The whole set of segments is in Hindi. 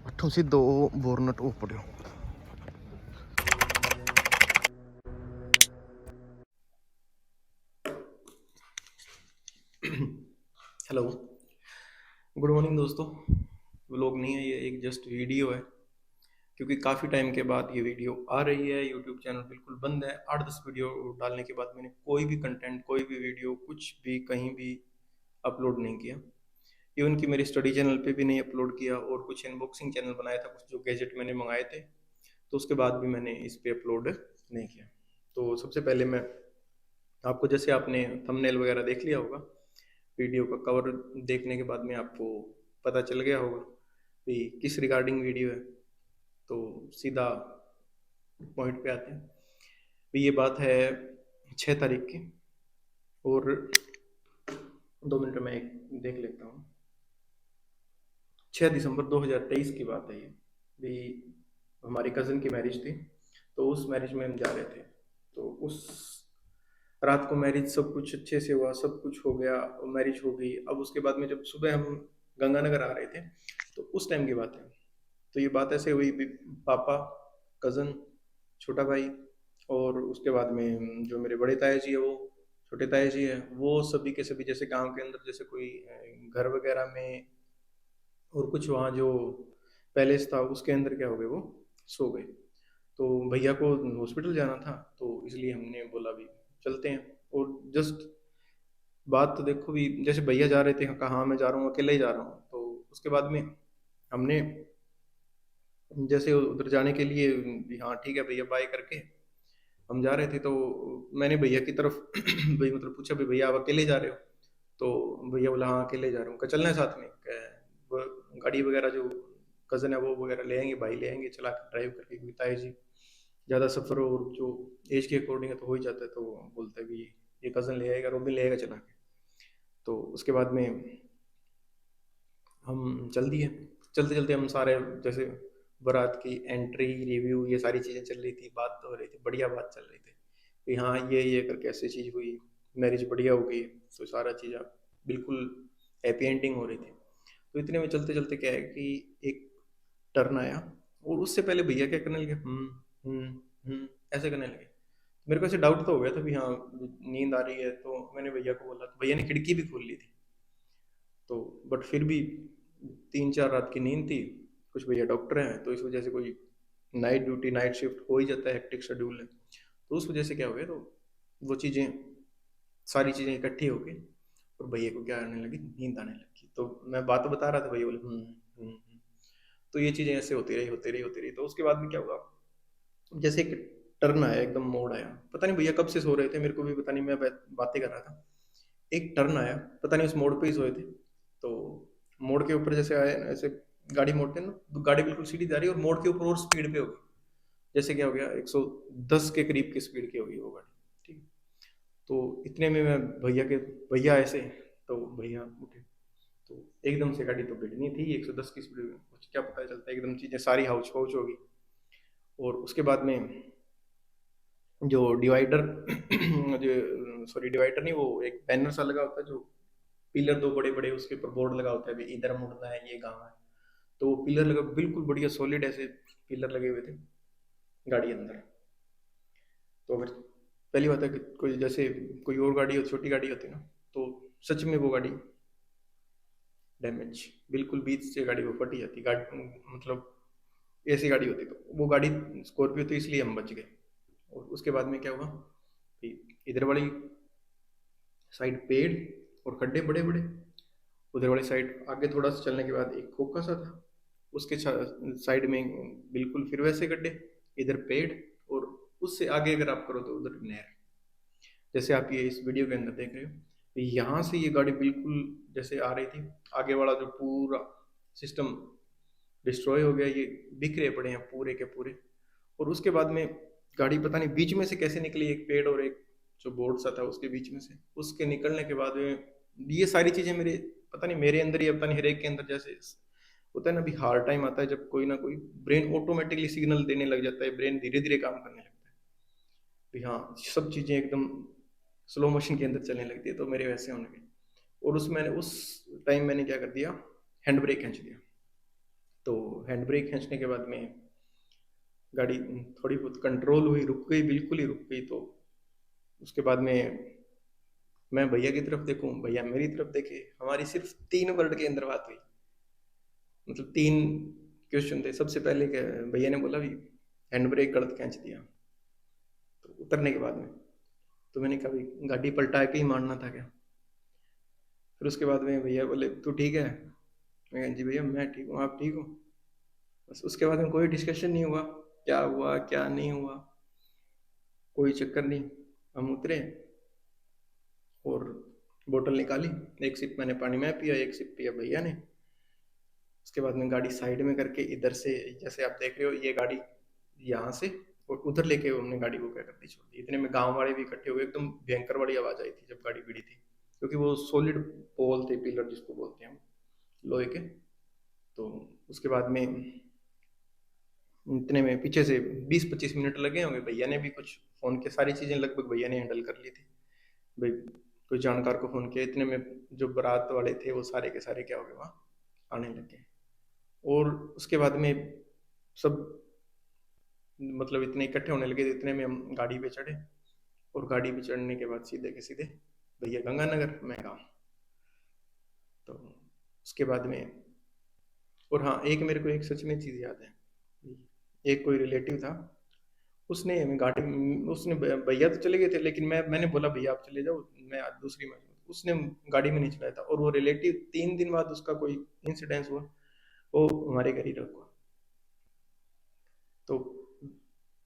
अठों से दो बोरनट वो पड़ियो। हेलो, गुड मॉर्निंग दोस्तों। व्लॉग नहीं है ये, एक जस्ट वीडियो है, क्योंकि काफ़ी टाइम के बाद ये वीडियो आ रही है। यूट्यूब चैनल बिल्कुल बंद है। 8-10 वीडियो डालने के बाद मैंने कोई भी कंटेंट, कोई भी वीडियो, कुछ भी कहीं भी अपलोड नहीं किया। इवन कि मेरे स्टडी चैनल पे भी नहीं अपलोड किया, और कुछ अनबॉक्सिंग चैनल बनाया था, कुछ जो गैजेट मैंने मंगाए थे, तो उसके बाद भी मैंने इस पे अपलोड नहीं किया। तो सबसे पहले मैं आपको, जैसे आपने थंबनेल वगैरह देख लिया होगा, वीडियो का कवर देखने के बाद में आपको पता चल गया होगा कि किस रिगार्डिंग वीडियो है। तो सीधा पॉइंट पे आते हैं। तो ये बात है 6 तारीख की, और 2 मिनट में एक देख लेता हूँ। 6 दिसंबर 2023 की बात है ये भी। हमारी कज़न की मैरिज थी, तो उस मैरिज में हम जा रहे थे। तो उस रात को मैरिज सब कुछ अच्छे से हुआ, सब कुछ हो गया, मैरिज हो गई। अब उसके बाद में जब सुबह हम गंगानगर आ रहे थे, तो उस टाइम की बात है। तो ये बात ऐसे हुई पापा, कज़न, छोटा भाई, और उसके बाद में जो मेरे बड़े ताया जी है, वो छोटे ताया जी है, वो सभी के सभी जैसे गांव के अंदर जैसे कोई घर वगैरह में, और कुछ वहाँ जो पैलेस था उसके अंदर क्या हो गए, वो सो गए। तो भैया को हॉस्पिटल जाना था, तो इसलिए हमने बोला भी चलते हैं। और जस्ट बात तो देखो भी, जैसे भैया जा रहे थे, कहाँ मैं जा रहा हूँ, अकेले ही जा रहा हूँ। तो उसके बाद में हमने जैसे उधर जाने के लिए भी, हाँ ठीक है भैया बाय करके हम जा रहे थे। तो मैंने भैया की तरफ भाई मतलब पूछा भी, भैया आप अकेले जा रहे हो? तो भैया बोला हाँ अकेले जा रहा हूँ। चलना है साथ में? वो गाड़ी वगैरह जो कज़न है वो वगैरह ले आएंगे, भाई ले आएंगे चला के ड्राइव करके, क्योंकि ताई जी ज़्यादा सफ़र और जो एज के अकॉर्डिंग है तो हो ही जाता है। तो बोलते हैं भी ये कज़न ले आएगा, रोबिन ले आएगा चला के। तो उसके बाद में हम चल दिए। चलते चलते हम सारे जैसे बारात की एंट्री, रिव्यू, ये सारी चीज़ें चल रही थी, बात तो हो रही थी, बढ़िया बात चल रही थी कि हाँ ये करके ऐसी चीज़ हुई, मैरिज बढ़िया हो गई। तो सारा चीज़ बिल्कुल हैप्पी एंडिंग हो रही थी। तो इतने में चलते चलते क्या है कि एक टर्न आया, और उससे पहले भैया क्या करने लगे, हम्म ऐसे करने लगे। मेरे को ऐसे डाउट तो हो गया था भी हाँ नींद आ रही है। तो मैंने भैया को बोला, तो भैया ने खिड़की भी खोल ली थी। तो बट फिर भी 3-4 रात की नींद थी। कुछ भैया डॉक्टर हैं, तो इस वजह से कोई नाइट ड्यूटी, नाइट शिफ्ट हो ही जाता है, हेक्टिक शेड्यूल है। तो उस वजह से क्या हो गया, तो वो चीज़ें, सारी चीज़ें इकट्ठी हो गई, और भैया को क्या आने लगी, नींद आने लगी। तो मैं बात तो बता रहा था, भैया बोले तो ये चीज़ें ऐसे होती रही, होती रही, होती रही। तो उसके बाद में क्या हुआ, जैसे एक टर्न आया, एकदम मोड़ आया। पता नहीं भैया कब से सो रहे थे, मेरे को भी पता नहीं, मैं बातें कर रहा था। एक टर्न आया, पता नहीं उस मोड़ पे ही सोए थे। तो मोड़ के ऊपर जैसे आए ना, ऐसे गाड़ी मोड़ते हैं ना, तो गाड़ी बिल्कुल सीधी जा रही है, और मोड़ के ऊपर और स्पीड पे होगी। जैसे क्या हो गया, 110 के करीब की स्पीड की होगी वो गाड़ी। ठीक है। तो इतने में मैं भैया ऐसे, तो भैया उठे। तो एकदम से गाड़ी तो भिड़नी थी 110 की स्पीड में, कुछ क्या पता चलता, एकदम चीजें सारी हाउच पाउच होगी। और उसके बाद में जो डिवाइडर जो सॉरी डिवाइडर नहीं, वो एक बैनर सा लगा होता है, जो पिलर दो बड़े बड़े, उसके ऊपर बोर्ड लगा होता है भी इधर मुड़ना है, ये गाँव है। तो वो पिलर लगा, बिल्कुल बढ़िया सॉलिड ऐसे पिलर लगे हुए थे गाड़ी अंदर। तो अगर पहली बात है कि कोई जैसे कोई और गाड़ी हो, छोटी गाड़ी होती ना, तो सच में वो गाड़ी डैमेज, बिल्कुल बीच से गाड़ी वो फटी जाती गाड़ी, मतलब ऐसी गाड़ी होती। तो वो गाड़ी स्कॉर्पियो, तो इसलिए हम बच गए। और उसके बाद में क्या हुआ कि इधर वाली साइड पेड़ और खड्डे बड़े बड़े, उधर वाली साइड आगे थोड़ा सा चलने के बाद एक खोखा सा था, उसके साइड में बिल्कुल फिर वैसे गड्ढे, इधर पेड़, और उससे आगे अगर आप करो तो उधर नहर। जैसे आप ये इस वीडियो के अंदर देख रहे हो, तो यहाँ से ये गाड़ी बिल्कुल जैसे आ रही थी, आगे वाला जो पूरा सिस्टम डिस्ट्रॉय हो गया, ये बिखरे पड़े हैं पूरे के पूरे। और उसके बाद में गाड़ी पता नहीं बीच में से कैसे निकली, एक पेड़ और एक जो बोर्ड सा था उसके बीच में से, उसके निकलने के बाद में ये सारी चीजें मेरे, पता नहीं मेरे अंदर ही, पता नहीं हर एक के अंदर जैसे होता है ना, अभी हार्ड टाइम आता है जब कोई ना कोई ब्रेन ऑटोमेटिकली सिग्नल देने लग जाता है, ब्रेन धीरे धीरे काम करने लगता है कि हाँ सब चीजें एकदम स्लो मोशन के अंदर चलने लगती है। तो मेरे वैसे होने लगे। और उस टाइम मैंने क्या कर दिया, हैंड ब्रेक खींच दिया। तो हैंड ब्रेक खींचने के बाद में गाड़ी थोड़ी बहुत कंट्रोल हुई, रुक गई, बिल्कुल ही रुक गई। तो उसके बाद में मैं भैया की तरफ देखूं, भैया मेरी तरफ देखे, हमारी सिर्फ 3 वर्ड के अंदर बात हुई। मतलब 3 क्वेश्चन थे। सबसे पहले क्या, भैया ने बोला भी हैंड ब्रेक गलत खींच दिया। तो उतरने के बाद में तो मैंने कहा भाई गाड़ी पलटा के ही मारना था क्या। फिर उसके बाद में भैया बोले तू ठीक है। मैं कहा, जी भैया मैं ठीक हूँ, आप ठीक हो। बस उसके बाद में कोई डिस्कशन नहीं हुआ, क्या हुआ क्या नहीं हुआ, कोई चक्कर नहीं। हम उतरे और बोतल निकाली, एक सिप मैंने पानी में पिया, एक सिप पिया भैया ने। उसके बाद में गाड़ी साइड में करके इधर से, जैसे आप देख रहे हो ये गाड़ी यहाँ से और उधर लेके हमने गाड़ी को क्या कर दी, छोड़ दी। इतने में गांव वाले भी इकट्ठे हुए, एकदम भयंकर बड़ी आवाज आई थी जब गाड़ी भिड़ी थी, क्योंकि वो सॉलिड पोल थे, पिलर जिसको बोलते हैं हम, लोहे के। तो उसके बाद में इतने में पीछे से 20-25 मिनट लगे होंगे। भैया ने भी कुछ फोन के सारी चीजें लगभग भैया ने हैंडल कर ली थी। भाई कोई जानकार को फोन किया, इतने में जो बारात वाले थे वो सारे के सारे क्या हो गए, वहाँ आने लगे। और उसके बाद में सब मतलब इतने इकट्ठे होने लगे, इतने में हम गाड़ी पे चढ़े। और गाड़ी पे चढ़ने के बाद सीधे के सीधे भैया गंगानगर, मैं गाँव। तो उसके बाद में, और हाँ एक मेरे को एक सच में चीज़ याद है। एक कोई रिलेटिव था, उसने हमें गाड़ी, उसने भैया तो चले गए थे, लेकिन मैंने बोला भैया आप चले जाओ, मैं आज दूसरी में। उसने गाड़ी में नहीं चलाया था, और वो रिलेटिव 3 दिन बाद उसका कोई इंसिडेंस हुआ, वो हमारे घर ही रखा। तो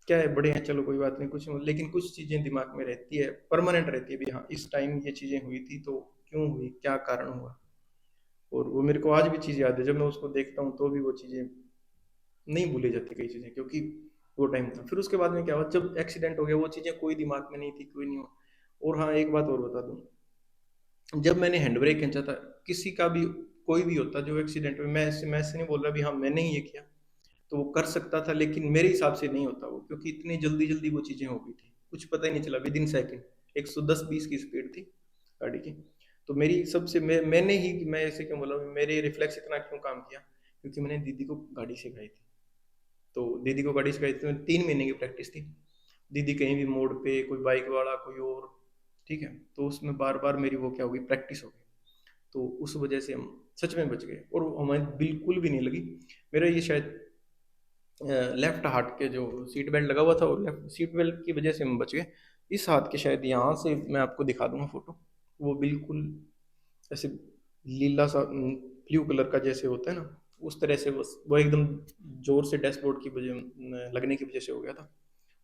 क्या है, बड़े हैं चलो कोई बात नहीं, कुछ नहीं, लेकिन कुछ चीजें दिमाग में रहती है, परमानेंट रहती है भी हाँ इस टाइम ये चीजें हुई थी, तो क्यों हुई, क्या कारण हुआ। और वो मेरे को आज भी चीज याद है, जब मैं उसको देखता हूँ तो भी वो चीजें नहीं भूली जाती, कई चीजें, क्योंकि वो टाइम था। फिर उसके बाद में क्या हुआ, जब एक्सीडेंट हो गया वो चीजें कोई दिमाग में नहीं थी, कोई नहीं हुआ। और हाँ एक बात और बता दूं, जब मैंने हैंड ब्रेक खींचा था, किसी का भी कोई भी होता जो एक्सीडेंट में, मैं ऐसे नहीं बोल रहा भी हाँ मैंने ही ये किया, तो वो कर सकता था, लेकिन मेरे हिसाब से नहीं होता वो, क्योंकि इतनी जल्दी जल्दी वो चीजें हो गई थी, कुछ पता ही नहीं चला, विद इन सेकेंड। 110-120 की स्पीड थी गाड़ी की। तो मेरी सबसे मैंने ही, मैं ऐसे क्यों बोला, मेरे रिफ्लेक्स इतना क्यों काम किया, क्योंकि मैंने दीदी को गाड़ी सिखाई थी। तो दीदी को गाड़ी सिखाई थी, तो 3 महीने की प्रैक्टिस थी। दीदी कहीं भी मोड़ पे, कोई बाइक वाला कोई और, ठीक है, तो उसमें बार बार मेरी वो क्या होगी, प्रैक्टिस हो गई। तो उस वजह से हम सच में बच गए, और हमें बिल्कुल भी नहीं लगी। मेरा ये शायद लेफ्ट हाथ के जो सीट बेल्ट लगा हुआ था, और लेफ्ट सीट बेल्ट की वजह से हम बच गए। इस हाथ के शायद यहाँ से मैं आपको दिखा दूंगा फोटो, वो बिल्कुल ऐसे लीला सा ब्लू कलर का जैसे होता है ना, उस तरह से वो एकदम जोर से डैशबोर्ड की वजह लगने की वजह से हो गया था,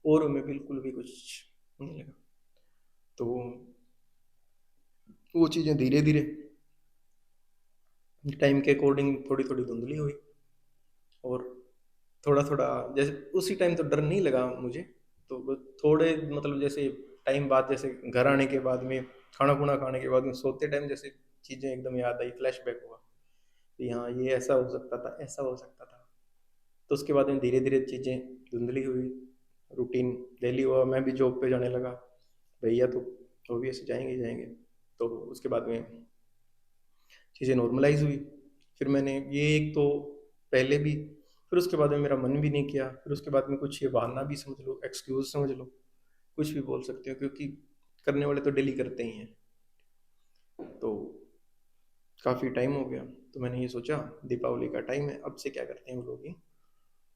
और हमें बिल्कुल भी कुछ नहीं लगा। तो वो चीज़ें धीरे धीरे टाइम के अकॉर्डिंग थोड़ी थोड़ी धुंधली हुई, और थोड़ा थोड़ा जैसे उसी टाइम तो डर नहीं लगा मुझे। तो थोड़े मतलब जैसे टाइम बाद, जैसे घर आने के बाद में, खाना खुना खाने के बाद में, सोते टाइम जैसे चीज़ें एकदम याद आई, फ्लैशबैक हुआ कि हाँ ये ऐसा हो सकता था, ऐसा हो सकता था। तो उसके बाद में धीरे धीरे चीज़ें धुंधली हुई, रूटीन डेली हुआ, मैं भी जॉब पे जाने लगा, भैया तो ऑब्वियस जाएंगे ही जाएंगे। तो उसके बाद में चीज़ें नॉर्मलाइज हुई। फिर मैंने ये एक तो पहले भी, फिर उसके बाद में मेरा मन भी नहीं किया, फिर उसके बाद में कुछ ये बहाना भी समझ लो, एक्सक्यूज समझ लो, कुछ भी बोल सकते हो, क्योंकि करने वाले तो डेली करते ही हैं। तो काफ़ी टाइम हो गया, तो मैंने ये सोचा दीपावली का टाइम है, अब से क्या करते हैं वो लोग,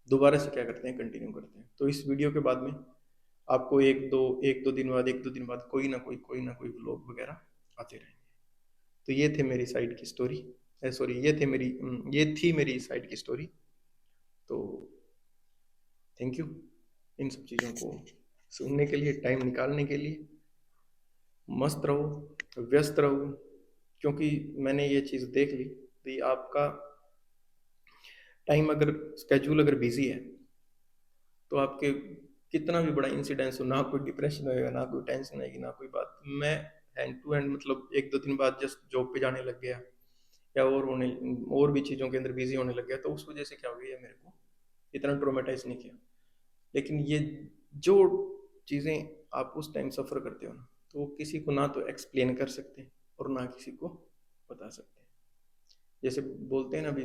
दोबारा से क्या करते हैं, कंटिन्यू करते हैं। तो इस वीडियो के बाद में आपको एक दो दिन बाद कोई ना कोई व्लॉग वगैरह आते रहेंगे। तो ये थे मेरी साइड की स्टोरी, सॉरी ये थी मेरी साइड की स्टोरी। तो थैंक यू इन सब चीज़ों को सुनने के लिए, टाइम निकालने के लिए। मस्त रहो, व्यस्त रहो, क्योंकि मैंने ये चीज़ देख ली कि आपका टाइम अगर, स्केड्यूल अगर बिजी है, तो आपके कितना भी बड़ा इंसिडेंस हो, ना कोई डिप्रेशन होएगा, ना कोई टेंशन आएगी, ना कोई बात। मैं हैंड टू हैंड मतलब 1-2 दिन बाद जस्ट जॉब पे जाने लग गया, या और भी चीज़ों के अंदर बिजी होने लग गया, तो उस वजह से क्या हो गया, मेरे को इतना ट्रोमेटाइज नहीं किया। लेकिन ये जो चीज़ें आप उस टाइम सफ़र करते हो ना, तो वो किसी को ना तो एक्सप्लेन कर सकते और ना किसी को बता सकते। जैसे बोलते हैं ना अभी,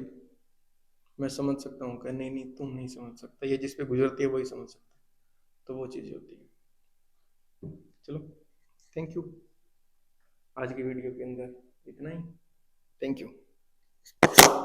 मैं समझ सकता हूँ कि नहीं नहीं तुम नहीं समझ सकता, ये जिस पे गुजरती है वही समझ सकता है। तो वो चीज़ें होती है। चलो, थैंक यू। आज की वीडियो के अंदर इतना ही। Thank you.